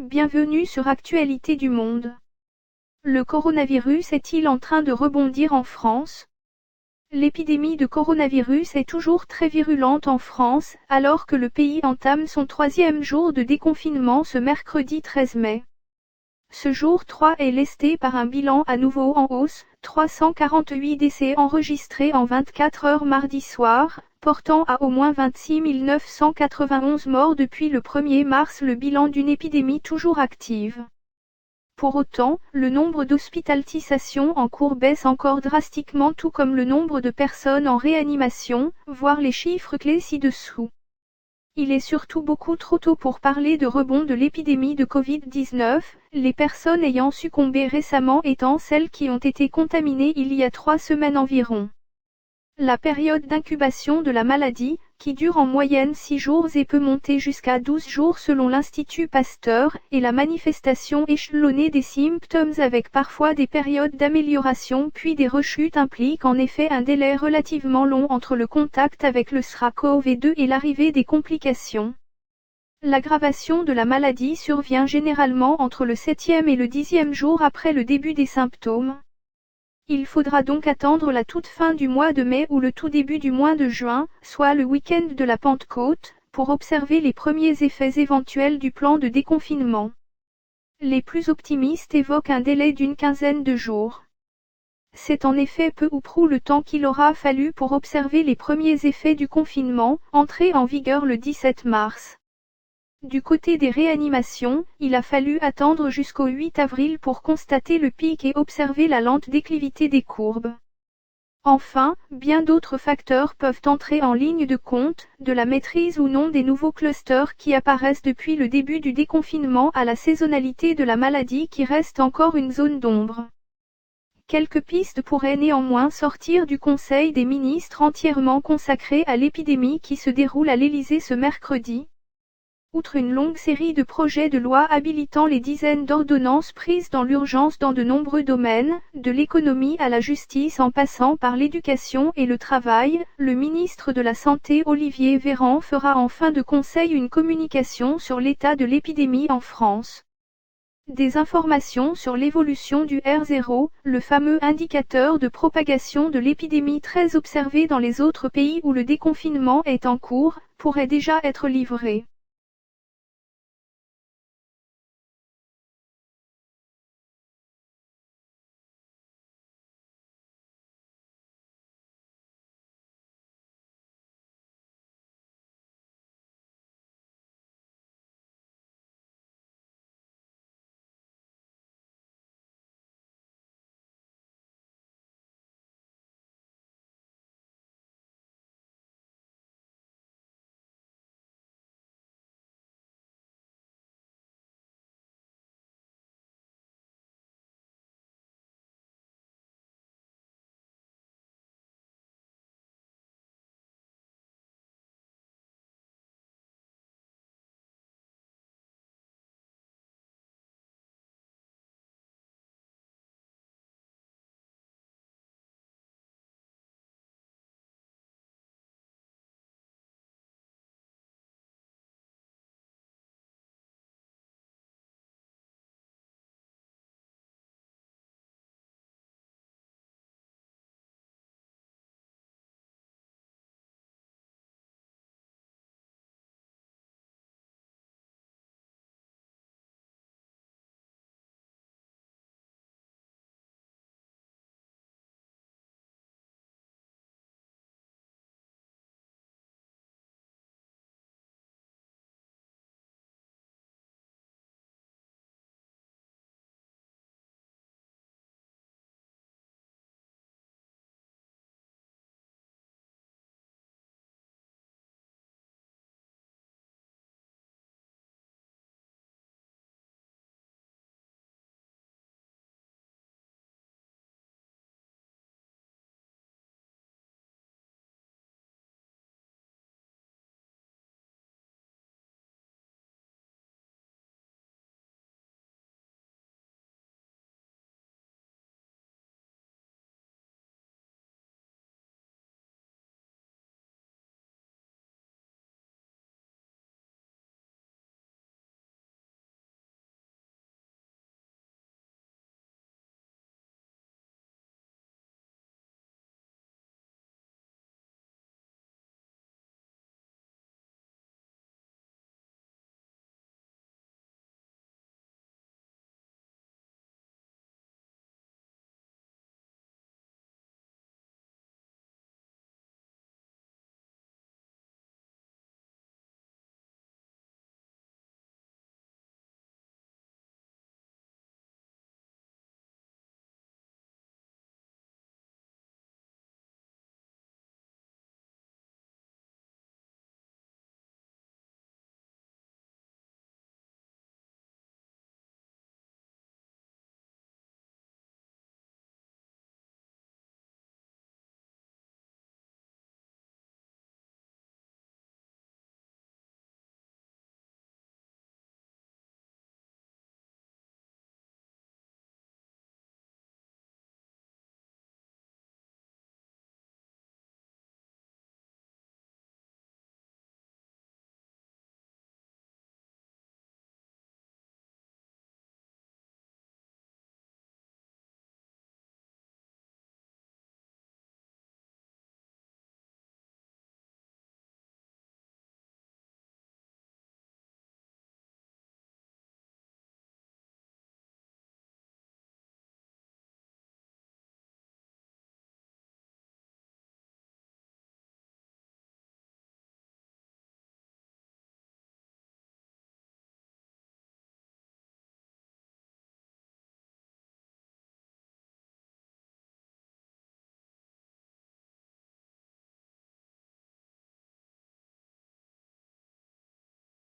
bienvenue sur Actualité du Monde. Le coronavirus est-il en train de rebondir en France? L'épidémie de coronavirus est toujours très virulente en France, alors que le pays entame son 3e jour de déconfinement ce mercredi 13 mai. Ce jour 3 est lesté par un bilan à nouveau en hausse, 348 décès enregistrés en 24 heures mardi soir, portant à au moins 26 991 morts depuis le 1er mars, le bilan d'une épidémie toujours active. Pour autant, le nombre d'hospitalisations en cours baisse encore drastiquement, tout comme le nombre de personnes en réanimation, voir les chiffres clés ci-dessous. Il est surtout beaucoup trop tôt pour parler de rebond de l'épidémie de Covid-19, les personnes ayant succombé récemment étant celles qui ont été contaminées il y a 3 semaines environ. La période d'incubation de la maladie, qui dure en moyenne 6 jours et peut monter jusqu'à 12 jours selon l'Institut Pasteur, et la manifestation échelonnée des symptômes avec parfois des périodes d'amélioration puis des rechutes impliquent en effet un délai relativement long entre le contact avec le SARS-CoV-2 et l'arrivée des complications. L'aggravation de la maladie survient généralement entre le 7e et le 10e jour après le début des symptômes. Il faudra donc attendre la toute fin du mois de mai ou le tout début du mois de juin, soit le week-end de la Pentecôte, pour observer les premiers effets éventuels du plan de déconfinement. Les plus optimistes évoquent un délai d'une quinzaine de jours. C'est en effet peu ou prou le temps qu'il aura fallu pour observer les premiers effets du confinement, entré en vigueur le 17 mars. Du côté des réanimations, il a fallu attendre jusqu'au 8 avril pour constater le pic et observer la lente déclivité des courbes. Enfin, bien d'autres facteurs peuvent entrer en ligne de compte, de la maîtrise ou non des nouveaux clusters qui apparaissent depuis le début du déconfinement à la saisonnalité de la maladie qui reste encore une zone d'ombre. Quelques pistes pourraient néanmoins sortir du Conseil des ministres entièrement consacré à l'épidémie qui se déroule à l'Élysée ce mercredi. Outre une longue série de projets de loi habilitant les dizaines d'ordonnances prises dans l'urgence dans de nombreux domaines, de l'économie à la justice en passant par l'éducation et le travail, le ministre de la Santé Olivier Véran fera en fin de conseil une communication sur l'état de l'épidémie en France. Des informations sur l'évolution du R0, le fameux indicateur de propagation de l'épidémie très observé dans les autres pays où le déconfinement est en cours, pourraient déjà être livrées.